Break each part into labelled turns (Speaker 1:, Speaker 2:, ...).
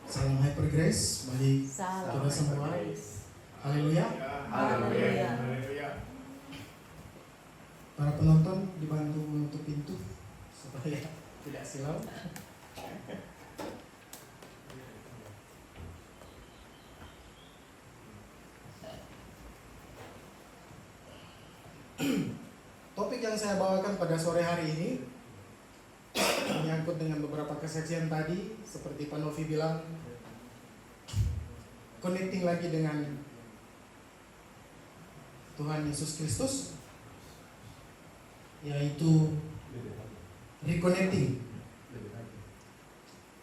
Speaker 1: Salam Hyper Grace bagi
Speaker 2: Salam
Speaker 1: kita semua. Haleluya.
Speaker 2: Haleluya.
Speaker 1: Para penonton dibantu menutup pintu supaya tidak silau. Topik yang saya bawakan pada sore hari ini menyangkut dengan beberapa kesaksian tadi, seperti Pak Novi bilang, connecting lagi dengan Tuhan Yesus Kristus, yaitu reconnecting.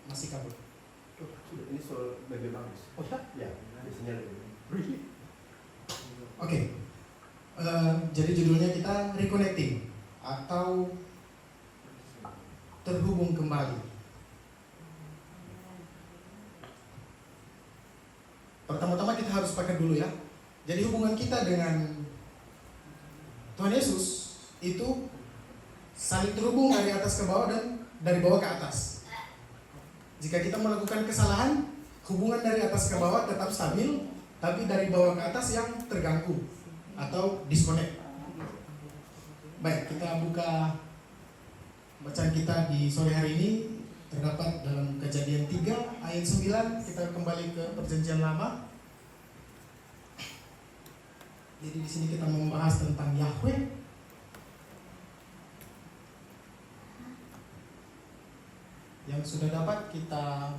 Speaker 1: Masih kabur.
Speaker 3: Ini soal lebih bagus.
Speaker 1: Oh
Speaker 3: Ya, biasanya lebih.
Speaker 1: Oke. Jadi judulnya kita reconnecting atau terhubung kembali. Pertama-tama kita harus pakai dulu ya. Jadi hubungan kita dengan Tuhan Yesus itu saling terhubung dari atas ke bawah dan dari bawah ke atas. Jika kita melakukan kesalahan, hubungan dari atas ke bawah tetap stabil, tapi dari bawah ke atas yang terganggu atau disconnect. Baik, kita buka bacaan kita di sore hari ini, terdapat dalam Kejadian 3 ayat 9. Kita kembali ke Perjanjian Lama. Jadi di sini kita membahas tentang Yahweh. Yang sudah dapat kita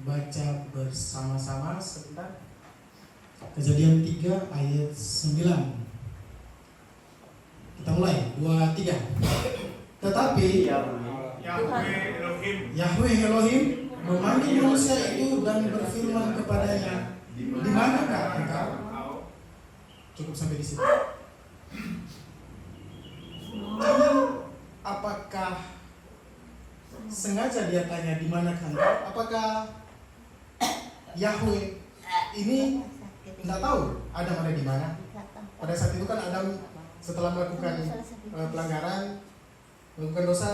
Speaker 1: baca bersama-sama sebentar. Kejadian 3 ayat 9. Kita mulai, 2, 3. Tetapi Yahweh Elohim memanggil manusia itu dan berfirman kepadanya, di manakah engkau? Cukup sampai di situ. Apakah sengaja dia tanya di manakah engkau? Apakah Yahweh ini tidak tahu Adam ada di mana? Pada saat itu kan Adam setelah melakukan pelanggaran, melakukan dosa,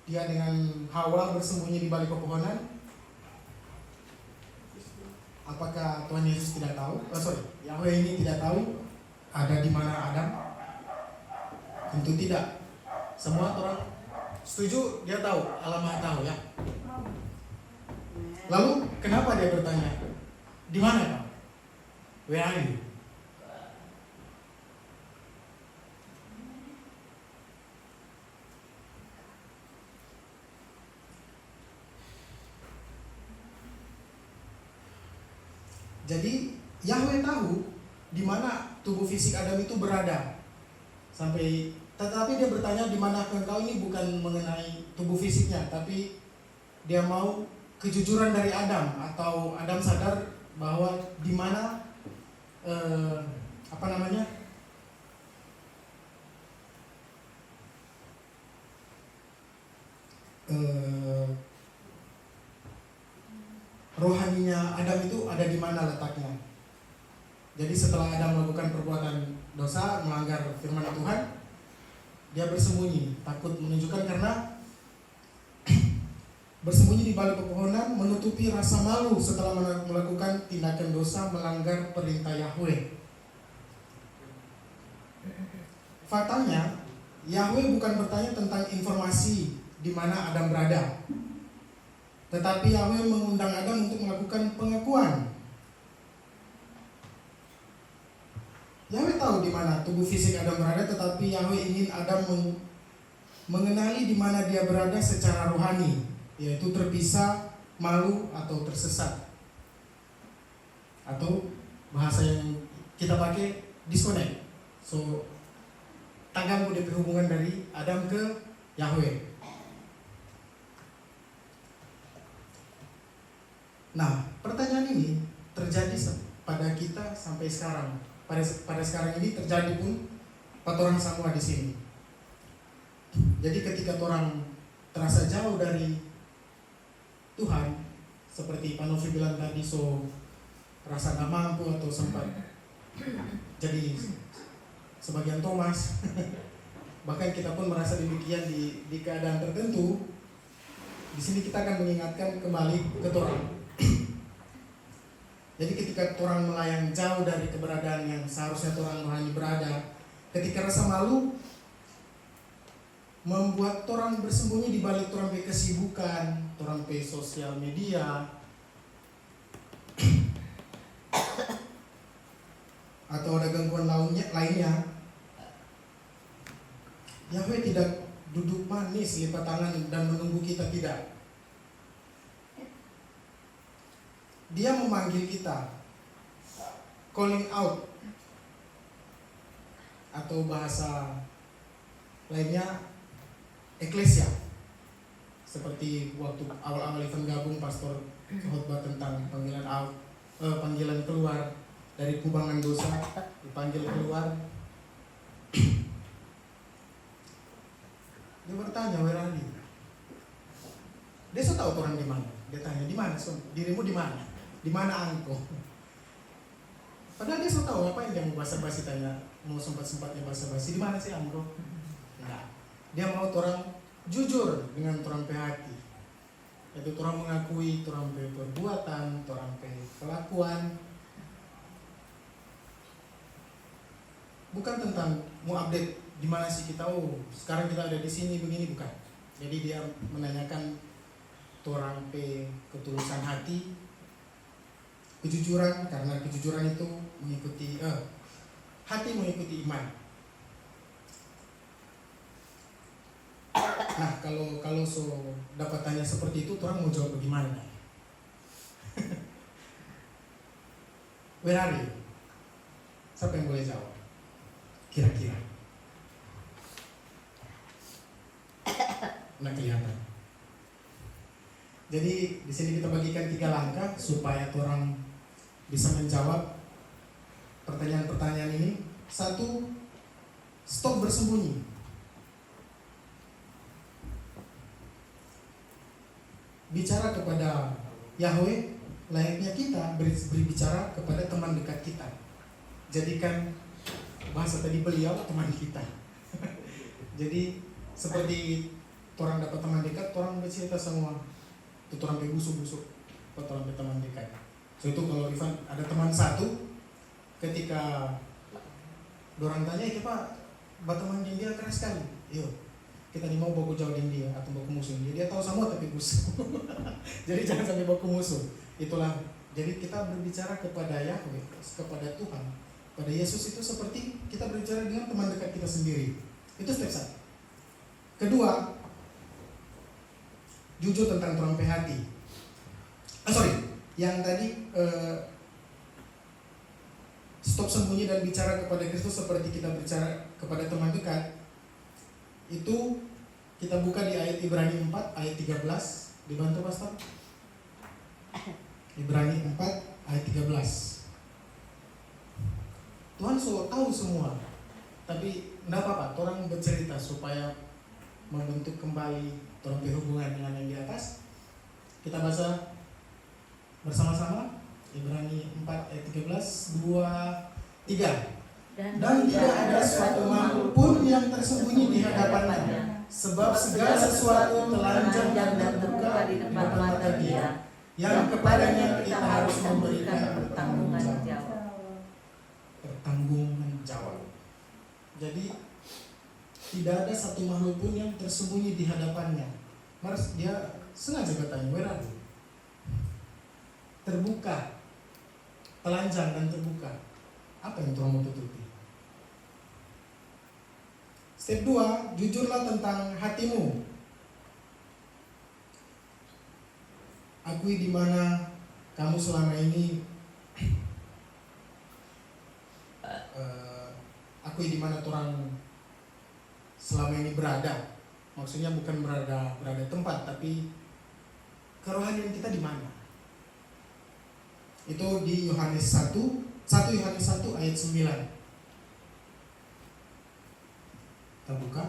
Speaker 1: dia dengan Hawa bersembunyi di balik pepohonan. Apakah Tuhan Yesus tidak tahu? Yahweh ini tidak tahu ada di mana Adam? Tentu tidak. Semua orang setuju dia tahu, Allah Maha tahu ya. Lalu kenapa dia bertanya, di mana kau? Where are you? Jadi Yahweh tahu di mana tubuh fisik Adam itu berada. Tetapi dia bertanya di mana engkau, ini bukan mengenai tubuh fisiknya, tapi dia mau kejujuran dari Adam, atau Adam sadar bahwa di mana rohaninya Adam itu ada di mana letaknya. Jadi setelah Adam melakukan perbuatan dosa, melanggar firman Tuhan, dia bersembunyi, takut menunjukkan, karena bersembunyi di balik pepohonan menutupi rasa malu setelah melakukan tindakan dosa melanggar perintah Yahweh. Faktanya, Yahweh bukan bertanya tentang informasi di mana Adam berada, tetapi Yahweh mengundang Adam untuk melakukan pengakuan. Yahweh tahu di mana tubuh fisik Adam berada, tetapi Yahweh ingin Adam mengenali di mana dia berada secara rohani, yaitu terpisah, malu, atau tersesat. Atau bahasa yang kita pakai, disconnect. So, tak ganggu DP hubungan dari Adam ke Yahweh. Nah, pertanyaan ini terjadi pada kita sampai sekarang. Pada sekarang ini terjadi pun pada orang semua di sini. Jadi ketika orang terasa jauh dari Tuhan, seperti Pak Novi bilang tadi, rasa gak mampu atau sempat jadi sebagian Thomas. Bahkan kita pun merasa demikian di keadaan tertentu. Di sini kita akan mengingatkan kembali ke Torah. Jadi ketika orang melayang jauh dari keberadaan yang seharusnya orang rohani berada, ketika rasa malu membuat orang bersembunyi di balik orang pe kesibukan, orang pe sosial media, atau ada gangguan lainnya, Yahweh tidak duduk manis lipat tangan dan menunggu kita, tidak. Dia memanggil kita, calling out, atau bahasa lainnya eklesia. Seperti waktu awal-awal event gabung, pastor khotbah tentang panggilan keluar dari kubangan dosa, dipanggil keluar. Dia bertanya, where are you? Dia sudah tahu orang di mana. Dia tanya, di mana? Dirimu di mana? Di mana engkau? Padahal dia sudah tahu apa yang dia mau basa-basi, tanya, mau sempat-sempatnya basa-basi, di mana sih engkau? Nah, dia mau orang jujur dengan orang pe hati. Yaitu orang mengakui orang pe perbuatan, orang pe kelakuan. Bukan tentang mau update di mana sih kita, oh sekarang kita ada di sini begini, bukan. Jadi dia menanyakan orang pe ketulusan hati, kejujuran, karena kejujuran itu mengikuti hati mengikuti iman. Nah, kalau so dapat tanya seperti itu, orang mau jawab bagaimana? Where are you? Siapa yang boleh jawab? Kira-kira. Nah, kelihatan. Jadi di sini kita bagikan 3 langkah supaya orang bisa menjawab pertanyaan-pertanyaan ini. 1, stop bersembunyi. Bicara kepada Yahweh layaknya kita berbicara kepada teman dekat kita. Jadikan bahasa tadi beliau teman kita. Jadi seperti orang dapat teman dekat, orang bercerita semua. Itu orang busuk-busuk, orang teman dekat. So itu kalau Ivan ada teman satu, ketika orang tanya, Pak, teman dia keras sekali. Yo, kita nih mau bawa jauh dia atau bawa musuh dia tahu semua tapi busuk. Jadi jangan sampai bawa musuh. Itulah. Jadi kita berbicara kepada Yahweh, kepada Tuhan, pada Yesus itu seperti kita berbicara dengan teman dekat kita sendiri. Itu step 1. Kedua, jujur tentang orang pe hati. Yang tadi stop sembunyi dan bicara kepada Kristus seperti kita bicara kepada teman dekat. Itu kita buka di ayat Ibrani 4 ayat 13. Dibantu Pastor. Ibrani 4 ayat 13. Tuhan so tahu semua. Tapi enggak apa-apa, orang bercerita supaya membentuk kembali orang berhubungan dengan yang di atas. Kita baca bersama-sama Ibrani 4 ayat 13, 2, 3. Dan tidak ada suatu makhluk pun yang tersembunyi di hadapannya, sebab segala sesuatu telanjang dan terbuka di depan mata Dia, yang kepadanya kita harus memberikan pertanggungan jawab. Jadi tidak ada satu makhluk pun yang tersembunyi di hadapannya. Mars dia sengaja bertanya, where are you? Terbuka, telanjang dan terbuka. Apa yang Tuhan mau tutupi? Step 2, jujurlah tentang hatimu. Akui di mana kamu selama ini, akui di mana orang selama ini berada. Maksudnya bukan berada tempat, tapi kerohanian kita di mana? Itu di Yohanes 1 Yohanes 1 ayat 9. Kita buka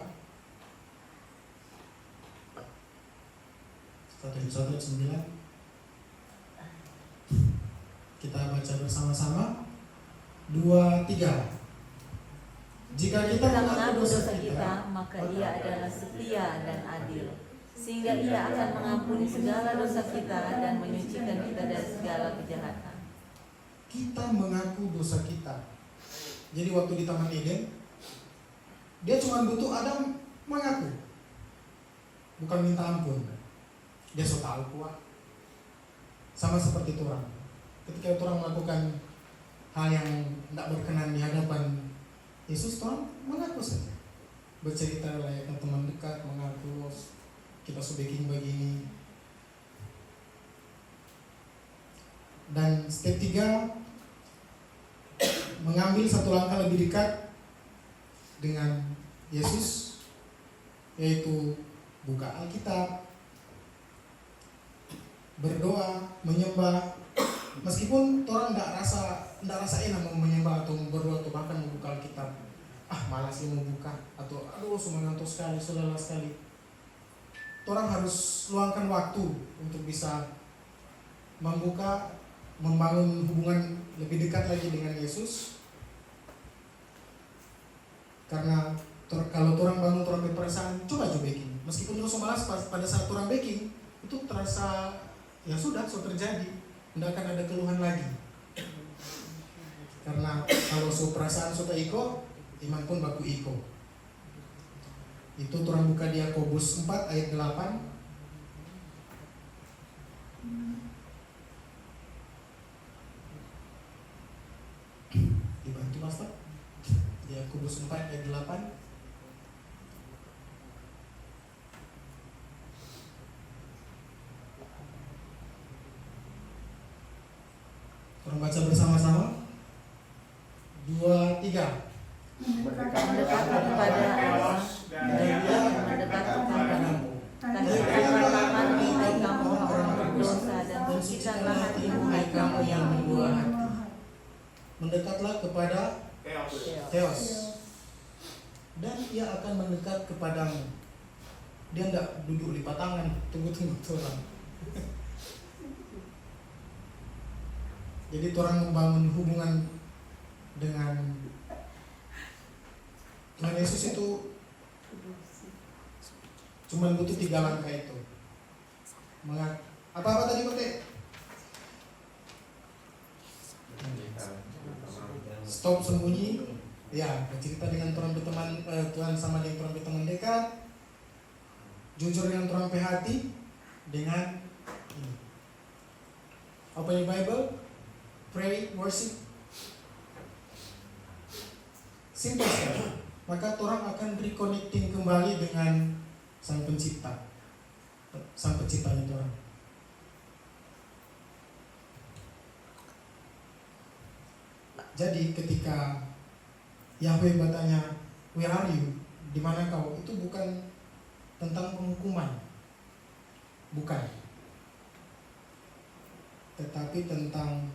Speaker 1: 1 Yohanes 1 ayat 9. Kita baca bersama-sama. 2, 3. Jika kita
Speaker 2: mengadu dosa kita, maka Ia adalah setia dan adil, sehingga Ia akan mengampuni segala dosa kita dan menyucikan kita dari segala kejahatan.
Speaker 1: Kita mengaku dosa kita. Jadi waktu di Taman Eden, dia cuma butuh Adam mengaku, bukan minta ampun. Dia so tahu kuat. Sama seperti orang. Ketika orang melakukan hal yang tidak berkenan di hadapan Yesus, orang mengaku saja. Bercerita layaknya teman dekat, mengaku kita sebaking begini. Dan step 3, mengambil satu langkah lebih dekat dengan Yesus, yaitu buka Alkitab, berdoa, menyembah. Meskipun orang tidak rasa enak mau menyembah atau berdoa atau bahkan membuka Alkitab, malas mau buka, atau aduh mengantuk sekali, lelah sekali. Orang harus luangkan waktu untuk bisa membuka, membangun hubungan lebih dekat lagi dengan Yesus. Karena kalau orang bangun orang berperasaan, coba baking. Meskipun orang malas pada saat orang baking, itu terasa ya sudah, terjadi. Tidak akan ada keluhan lagi. Karena kalau perasaan sudah iko, iman pun baku iko. Itu orang buka di Yakobus 4 ayat 8. Dibantu Pastor. Di Yakobus 4 ayat 8. Orang baca bersama-sama. 2, 3.
Speaker 2: Mendekat kepada Allah dan Ia mendekat kepadamu. Kasihkanlah hati hai kamu orang berdosa dan bersihkanlah hatimu hai kamu yang berdua hati.
Speaker 1: Mendekatlah kepada Theos, dan Ia akan mendekat kepadamu. Dia tidak duduk lipat tangan, tunggu orang. Jadi orang membangun hubungan dengan Tuhan Yesus itu cuma butuh 3 langkah itu. Apa tadi Kote? Stop sembunyi. Ya, bercerita dengan Tuhan berteman, Tuhan sama dengan Tuhan berteman dekat. Jujur dengan Tuhan hati. Dengan ini. Open your Bible. Pray, worship. Simple sekali. Maka orang akan reconnecting kembali dengan Sang Pencipta, Sang Penciptanya orang. Jadi ketika Yahweh bertanya, "Where are you? Di mana kau?" Itu bukan tentang penghukuman, bukan, tetapi tentang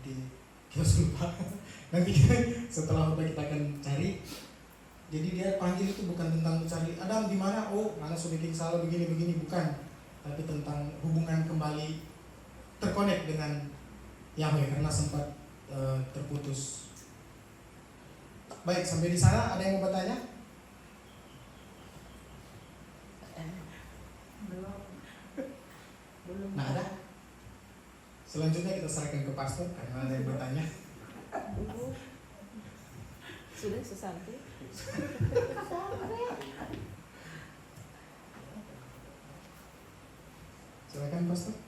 Speaker 1: dia lupa. Nanti setelah kita akan cari. Jadi dia panggil itu bukan tentang mencari Adam di mana, mana sudah bikin salah begini, bukan. Tapi tentang hubungan kembali terkonek dengan Yahweh karena sempat terputus. Baik, sampai di sana ada yang mau bertanya?
Speaker 2: Belum.
Speaker 1: Nah, ada. Selanjutnya kita serahkan ke pastor karena ada yang bertanya.
Speaker 2: Sudah sesampai.
Speaker 1: Silakan pastor.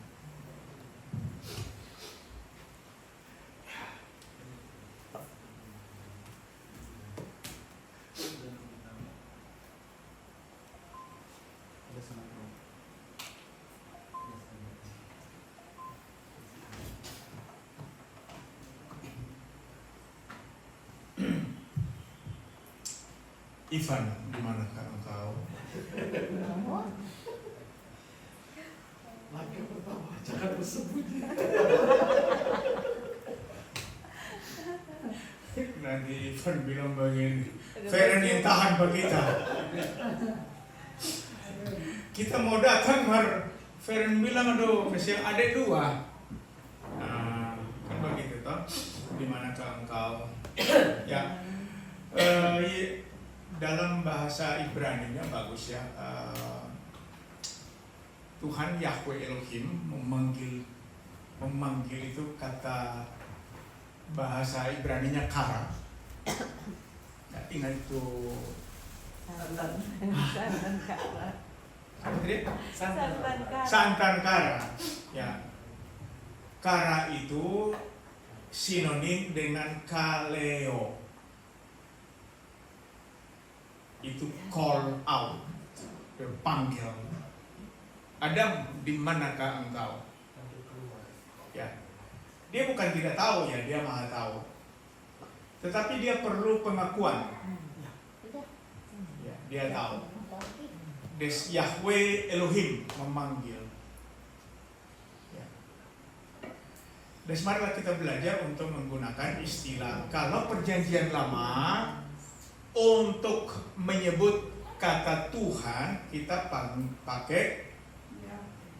Speaker 4: Ivan, di manakah engkau?
Speaker 3: Langkah pertama, jangan bersembunyi.
Speaker 4: Nanti Ivan bilang begini, Feren yang tahan bagi kita. Kita mau datang, Feren bilang, aduh, masih ada 2. Nah, kan begitu toh. Di manakah engkau? Ya. dalam bahasa Ibrani-nya bagus ya. Tuhan Yahweh Elohim memanggil itu kata bahasa Ibrani-nya kara. Nah, ingat itu
Speaker 2: Santan kara.
Speaker 4: apa tadi?
Speaker 2: Santan kara.
Speaker 4: Santan kara. Ya. Kara itu sinonim dengan kaleo. Itu call out, panggil. Adam, di manakah engkau? Ya, dia bukan tidak tahu ya, dia maha tahu. Tetapi dia perlu pengakuan. Ya, dia tahu. Des Yahweh Elohim memanggil. Ya. Des marilah kita belajar untuk menggunakan istilah. Kalau perjanjian lama untuk menyebut kata Tuhan kita pakai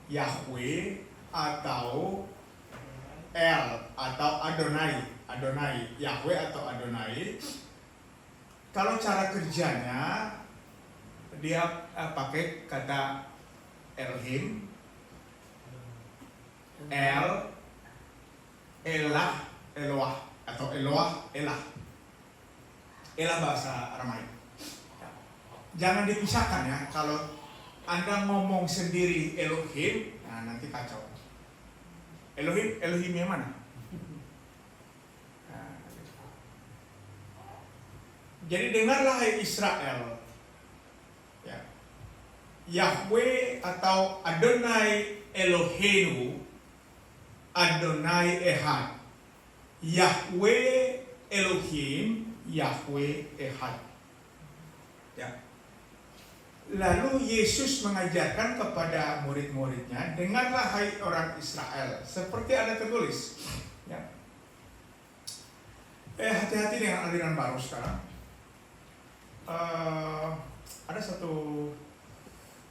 Speaker 4: Yahweh atau El atau Adonai, Yahweh atau Adonai. Kalau cara kerjanya dia pakai kata Elohim, El, Elah, Eloah atau Eloah, Elah. Elah bahasa Aramaik. Jangan dipisahkan ya. Kalau Anda ngomong sendiri Elohim, nah nanti kacau. Elohim yang mana? Nah, jadi dengarlah hai Israel. Ya. Yahweh atau Adonai Eloheinu, Adonai Ehad. Yahweh Elohim, Yahweh Ehad. Ya. Lalu Yesus mengajarkan kepada murid-muridnya, dengarlah hai orang Israel, seperti ada tertulis. Ya. Hati-hati dengan aliran baru sekarang. Ada satu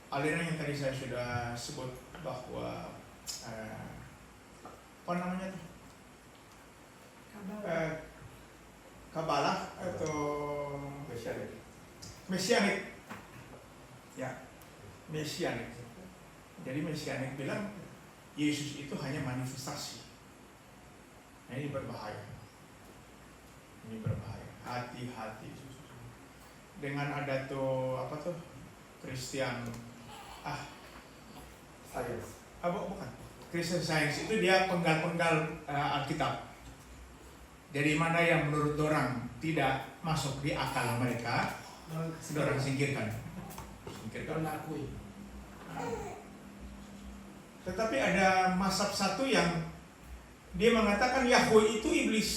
Speaker 4: aliran yang tadi saya sudah sebut bahwa apa namanya tuh? Kabalah atau Mesianik. Ya, Mesianik. Jadi Mesianik bilang Yesus itu hanya manifestasi. Nah, ini berbahaya. Ini berbahaya. Hati-hati. Dengan ada tuh apa tuh Christian
Speaker 3: Science.
Speaker 4: bukan Christian Science itu dia penggal-penggal Alkitab. Jadi mana yang menurut orang tidak masuk di akal mereka, orang singkirkan.
Speaker 1: Mengakui.
Speaker 4: Tetapi ada mazhab satu yang dia mengatakan Yahweh itu iblis.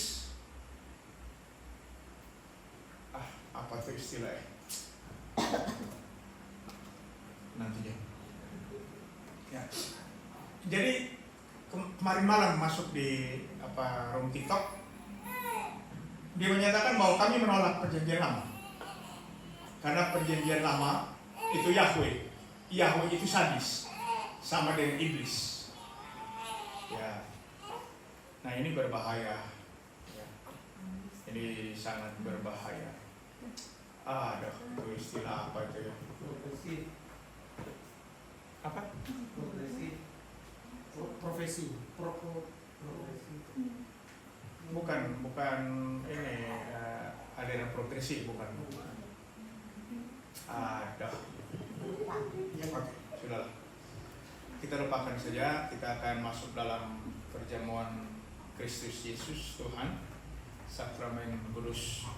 Speaker 4: Apa tuh istilahnya? Nanti ya. Jadi kemarin malam masuk di room TikTok, dia menyatakan bahwa kami menolak perjanjian lama. Karena perjanjian lama itu Yahweh itu sadis, sama dengan iblis. Ya, nah ini berbahaya. Ya. Ini sangat berbahaya. Ada itu istilah apa itu ya?
Speaker 3: Progresif.
Speaker 4: Apa?
Speaker 3: Progresif.
Speaker 1: Profesi.
Speaker 3: Progresif.
Speaker 4: Bukan ini aliran progresif, bukan. Ada. Ya, oke, sudahlah. Kita lupakan saja. Kita akan masuk dalam perjamuan Kristus Yesus Tuhan, sakramen kudus